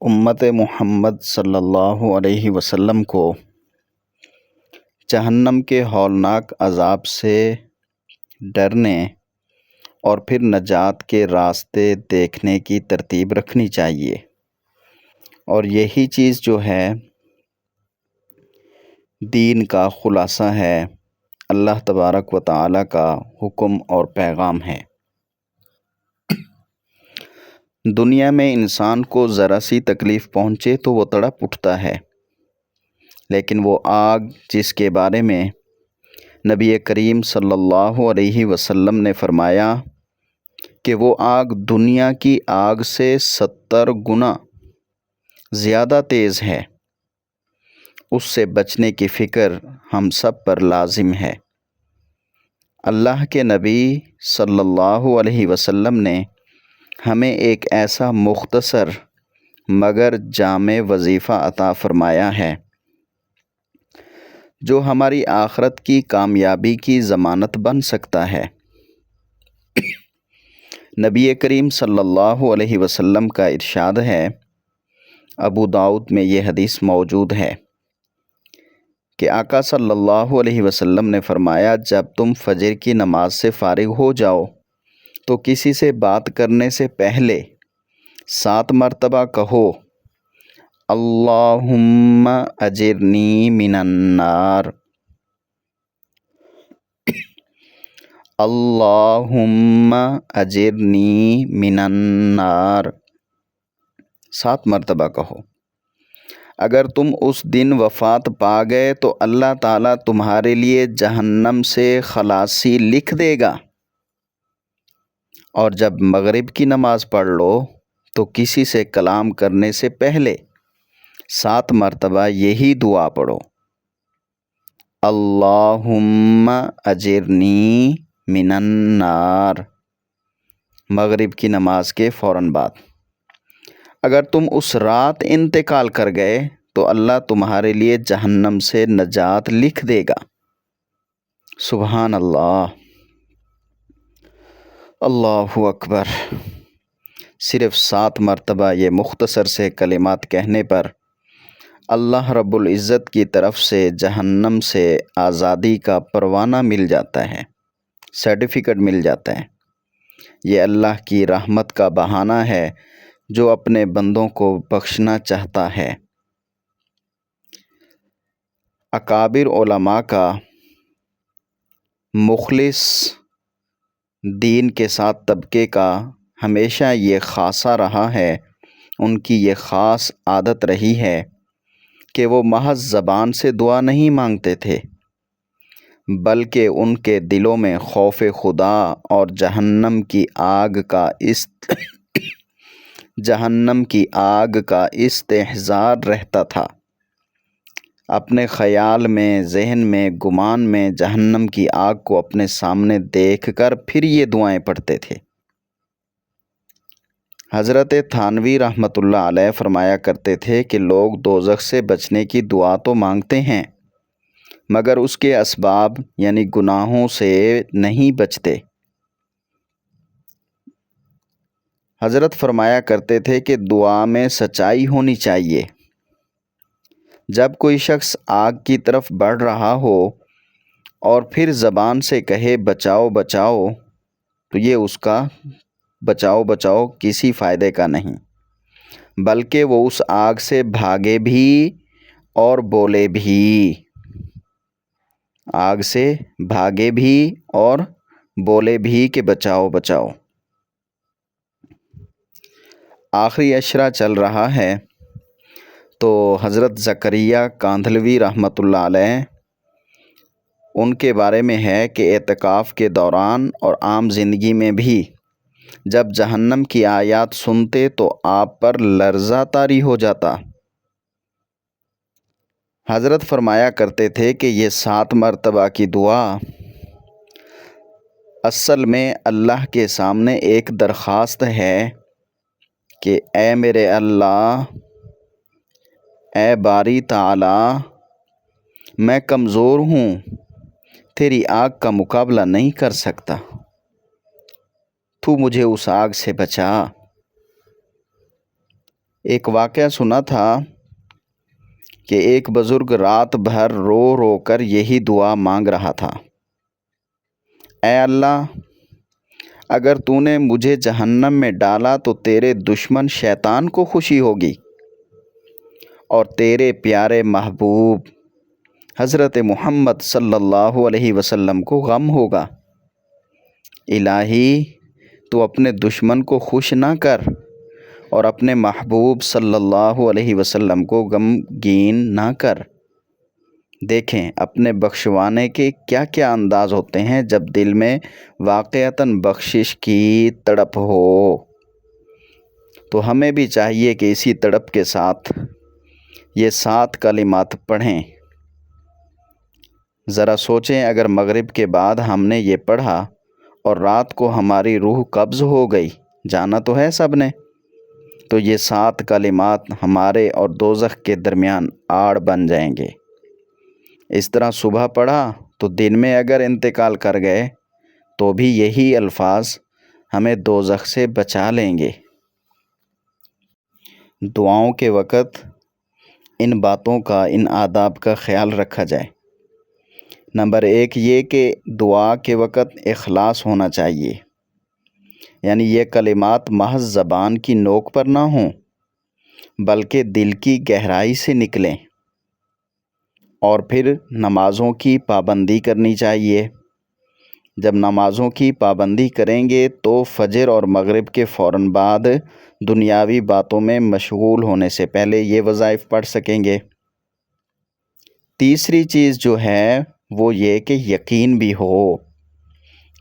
امت محمد صلی اللہ علیہ وسلم کو جہنم کے ہولناک عذاب سے ڈرنے اور پھر نجات کے راستے دیکھنے کی ترتیب رکھنی چاہیے، اور یہی چیز جو ہے دین کا خلاصہ ہے، اللہ تبارک و تعالیٰ کا حکم اور پیغام ہے۔ دنیا میں انسان کو ذرا سی تکلیف پہنچے تو وہ تڑپ اٹھتا ہے، لیکن وہ آگ جس کے بارے میں نبی کریم صلی اللہ علیہ وسلم نے فرمایا کہ وہ آگ دنیا کی آگ سے 70 گنا زیادہ تیز ہے، اس سے بچنے کی فکر ہم سب پر لازم ہے۔ اللہ کے نبی صلی اللہ علیہ وسلم نے ہمیں ایک ایسا مختصر مگر جامع وظیفہ عطا فرمایا ہے جو ہماری آخرت کی کامیابی کی ضمانت بن سکتا ہے۔ نبی کریم صلی اللہ علیہ وسلم کا ارشاد ہے، ابو داؤد میں یہ حدیث موجود ہے کہ آقا صلی اللہ علیہ وسلم نے فرمایا، جب تم فجر کی نماز سے فارغ ہو جاؤ تو کسی سے بات کرنے سے پہلے 7 مرتبہ کہو، اللہم اجرنی من النار، اللہم اجرنی من النار، 7 مرتبہ کہو۔ اگر تم اس دن وفات پا گئے تو اللہ تعالیٰ تمہارے لیے جہنم سے خلاصی لکھ دے گا، اور جب مغرب کی نماز پڑھ لو تو کسی سے کلام کرنے سے پہلے 7 مرتبہ یہی دعا پڑھو، اللہم اجرنی من النار، مغرب کی نماز کے فوراً بعد۔ اگر تم اس رات انتقال کر گئے تو اللہ تمہارے لیے جہنم سے نجات لکھ دے گا۔ سبحان اللہ، اللہ اکبر۔ صرف 7 مرتبہ یہ مختصر سے کلمات کہنے پر اللہ رب العزت کی طرف سے جہنم سے آزادی کا پروانہ مل جاتا ہے، سرٹیفکیٹ مل جاتا ہے۔ یہ اللہ کی رحمت کا بہانہ ہے جو اپنے بندوں کو بخشنا چاہتا ہے۔ اکابر علماء کا مخلص دین کے ساتھ طبقے کا ہمیشہ یہ خاصہ رہا ہے، ان کی یہ خاص عادت رہی ہے کہ وہ محض زبان سے دعا نہیں مانگتے تھے، بلکہ ان کے دلوں میں خوف خدا اور جہنم کی آگ کا استحضار رہتا تھا۔ اپنے خیال میں، ذہن میں، گمان میں جہنم کی آگ کو اپنے سامنے دیکھ کر پھر یہ دعائیں پڑھتے تھے۔ حضرت تھانوی رحمۃ اللہ علیہ فرمایا کرتے تھے کہ لوگ دوزخ سے بچنے کی دعا تو مانگتے ہیں مگر اس کے اسباب یعنی گناہوں سے نہیں بچتے۔ حضرت فرمایا کرتے تھے کہ دعا میں سچائی ہونی چاہیے۔ جب کوئی شخص آگ کی طرف بڑھ رہا ہو اور پھر زبان سے کہے بچاؤ بچاؤ، تو یہ اس کا بچاؤ کسی فائدے کا نہیں، بلکہ وہ اس آگ سے بھاگے بھی اور بولے بھی، آگ سے بھاگے بھی اور بولے بھی کہ بچاؤ بچاؤ۔ آخری عشرہ چل رہا ہے تو حضرت زکریا کاندھلوی رحمۃ اللہ علیہ، ان کے بارے میں ہے کہ اعتکاف کے دوران اور عام زندگی میں بھی جب جہنم کی آیات سنتے تو آپ پر لرزہ طاری ہو جاتا۔ حضرت فرمایا کرتے تھے کہ یہ 7 مرتبہ کی دعا اصل میں اللہ کے سامنے ایک درخواست ہے کہ اے میرے اللہ، اے باری تعالی، میں کمزور ہوں، تیری آگ کا مقابلہ نہیں کر سکتا، تو مجھے اس آگ سے بچا۔ ایک واقعہ سنا تھا کہ ایک بزرگ رات بھر رو رو کر یہی دعا مانگ رہا تھا، اے اللہ، اگر تو نے مجھے جہنم میں ڈالا تو تیرے دشمن شیطان کو خوشی ہوگی اور تیرے پیارے محبوب حضرت محمد صلی اللہ علیہ وسلم کو غم ہوگا۔ الہی، تو اپنے دشمن کو خوش نہ کر اور اپنے محبوب صلی اللہ علیہ وسلم کو غمگین نہ کر۔ دیکھیں اپنے بخشوانے کے کیا کیا انداز ہوتے ہیں جب دل میں واقعتاً بخشش کی تڑپ ہو۔ تو ہمیں بھی چاہیے کہ اسی تڑپ کے ساتھ یہ 7 کلمات پڑھیں۔ ذرا سوچیں، اگر مغرب کے بعد ہم نے یہ پڑھا اور رات کو ہماری روح قبض ہو گئی، جانا تو ہے سب نے، تو یہ 7 کلمات ہمارے اور دوزخ کے درمیان آڑ بن جائیں گے۔ اس طرح صبح پڑھا تو دن میں اگر انتقال کر گئے تو بھی یہی الفاظ ہمیں دوزخ سے بچا لیں گے۔ دعاؤں کے وقت ان باتوں کا، ان آداب کا خیال رکھا جائے۔ نمبر 1 یہ کہ دعا کے وقت اخلاص ہونا چاہیے، یعنی یہ کلمات محض زبان کی نوک پر نہ ہوں بلکہ دل کی گہرائی سے نکلیں۔ اور پھر نمازوں کی پابندی کرنی چاہیے۔ جب نمازوں کی پابندی کریں گے تو فجر اور مغرب کے فوراً بعد دنیاوی باتوں میں مشغول ہونے سے پہلے یہ وظائف پڑھ سکیں گے۔ تیسری چیز جو ہے وہ یہ کہ یقین بھی ہو،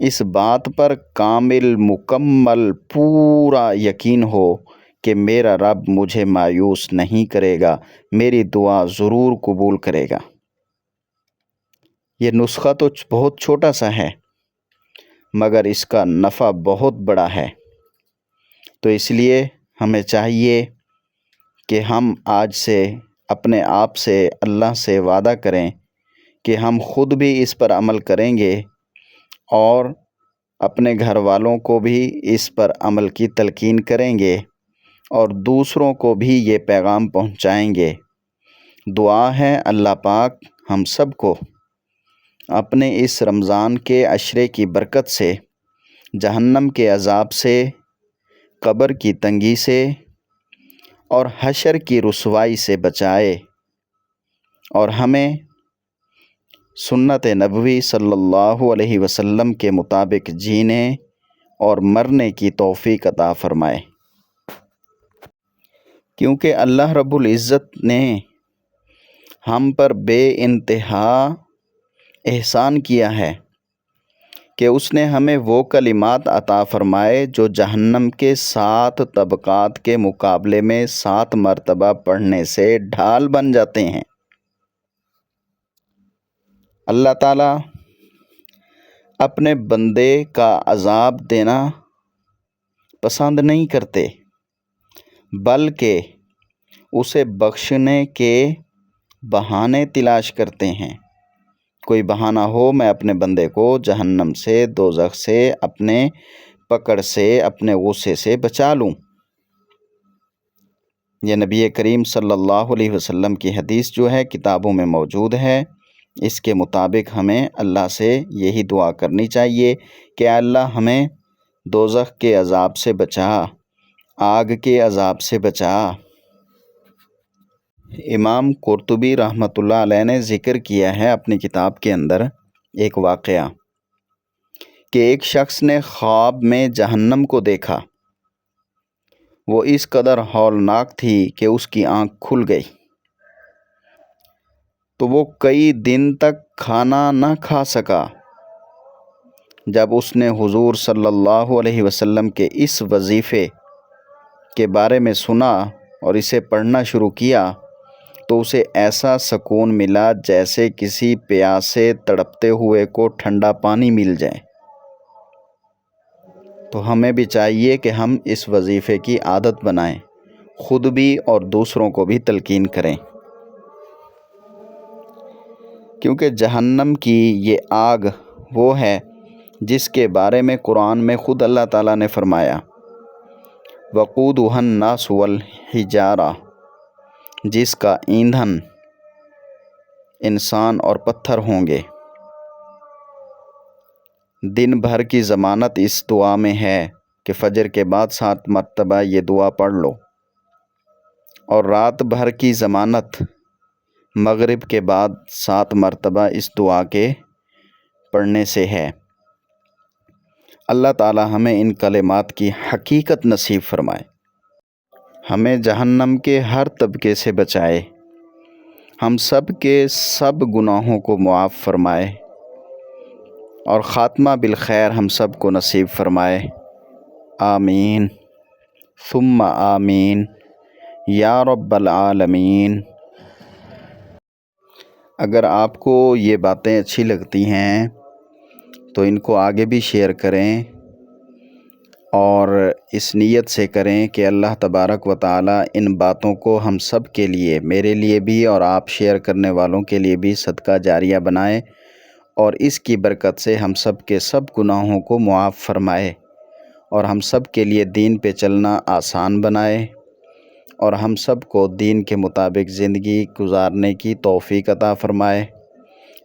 اس بات پر کامل، مکمل، پورا یقین ہو کہ میرا رب مجھے مایوس نہیں کرے گا، میری دعا ضرور قبول کرے گا۔ یہ نسخہ تو بہت چھوٹا سا ہے مگر اس کا نفع بہت بڑا ہے۔ تو اس لیے ہمیں چاہیے کہ ہم آج سے اپنے آپ سے، اللہ سے وعدہ کریں کہ ہم خود بھی اس پر عمل کریں گے اور اپنے گھر والوں کو بھی اس پر عمل کی تلقین کریں گے اور دوسروں کو بھی یہ پیغام پہنچائیں گے۔ دعا ہے اللہ پاک ہم سب کو اپنے اس رمضان کے عشرے کی برکت سے جہنم کے عذاب سے، قبر کی تنگی سے اور حشر کی رسوائی سے بچائے اور ہمیں سنت نبوی صلی اللہ علیہ وسلم کے مطابق جینے اور مرنے کی توفیق عطا فرمائے، کیونکہ اللہ رب العزت نے ہم پر بے انتہا احسان کیا ہے کہ اس نے ہمیں وہ کلمات عطا فرمائے جو جہنم کے 7 طبقات کے مقابلے میں 7 مرتبہ پڑھنے سے ڈھال بن جاتے ہیں۔ اللہ تعالیٰ اپنے بندے کا عذاب دینا پسند نہیں کرتے بلکہ اسے بخشنے کے بہانے تلاش کرتے ہیں۔ کوئی بہانہ ہو میں اپنے بندے کو جہنم سے، دوزخ سے، اپنے پکڑ سے، اپنے غصے سے بچا لوں۔ یہ نبی کریم صلی اللہ علیہ وسلم کی حدیث جو ہے کتابوں میں موجود ہے۔ اس کے مطابق ہمیں اللہ سے یہی دعا کرنی چاہیے کہ اے اللہ ہمیں دوزخ کے عذاب سے بچا، آگ کے عذاب سے بچا۔ امام قرطبی رحمۃ اللہ علیہ نے ذکر کیا ہے اپنی کتاب کے اندر ایک واقعہ کہ ایک شخص نے خواب میں جہنم کو دیکھا۔ وہ اس قدر ہولناک تھی کہ اس کی آنکھ کھل گئی، تو وہ کئی دن تک کھانا نہ کھا سکا۔ جب اس نے حضور صلی اللہ علیہ وسلم کے اس وظیفے کے بارے میں سنا اور اسے پڑھنا شروع کیا تو اسے ایسا سکون ملا جیسے کسی پیاسے تڑپتے ہوئے کو ٹھنڈا پانی مل جائے۔ تو ہمیں بھی چاہیے کہ ہم اس وظیفے کی عادت بنائیں، خود بھی اور دوسروں کو بھی تلقین کریں، کیونکہ جہنم کی یہ آگ وہ ہے جس کے بارے میں قرآن میں خود اللہ تعالیٰ نے فرمایا وقودها الناس والحجارہ، جس کا ایندھن انسان اور پتھر ہوں گے۔ دن بھر کی ضمانت اس دعا میں ہے کہ فجر کے بعد 7 مرتبہ یہ دعا پڑھ لو، اور رات بھر کی ضمانت مغرب کے بعد 7 مرتبہ اس دعا کے پڑھنے سے ہے۔ اللہ تعالی ہمیں ان کلمات کی حقیقت نصیب فرمائے، ہمیں جہنم کے ہر طبقے سے بچائے، ہم سب کے سب گناہوں کو معاف فرمائے، اور خاتمہ بالخیر ہم سب کو نصیب فرمائے۔ آمین ثم آمین یا رب العالمین۔ اگر آپ کو یہ باتیں اچھی لگتی ہیں تو ان کو آگے بھی شیئر کریں، اور اس نیت سے کریں کہ اللہ تبارک و تعالی ان باتوں کو ہم سب کے لیے، میرے لیے بھی اور آپ شیئر کرنے والوں کے لیے بھی صدقہ جاریہ بنائے، اور اس کی برکت سے ہم سب کے سب گناہوں کو معاف فرمائے، اور ہم سب کے لیے دین پہ چلنا آسان بنائے، اور ہم سب کو دین کے مطابق زندگی گزارنے کی توفیق عطا فرمائے،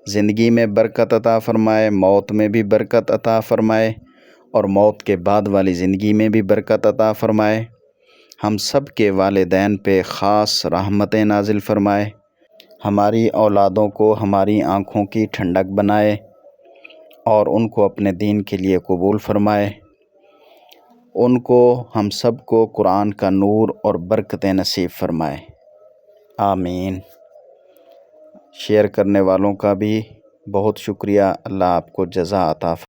زندگی میں برکت عطا فرمائے، موت میں بھی برکت عطا فرمائے، اور موت کے بعد والی زندگی میں بھی برکت عطا فرمائے۔ ہم سب کے والدین پہ خاص رحمتیں نازل فرمائے، ہماری اولادوں کو ہماری آنکھوں کی ٹھنڈک بنائے، اور ان کو اپنے دین کے لیے قبول فرمائے، ان کو ہم سب کو قرآن کا نور اور برکتیں نصیب فرمائے۔ آمین۔ شیئر کرنے والوں کا بھی بہت شکریہ، اللہ آپ کو جزا عطا فرمائے۔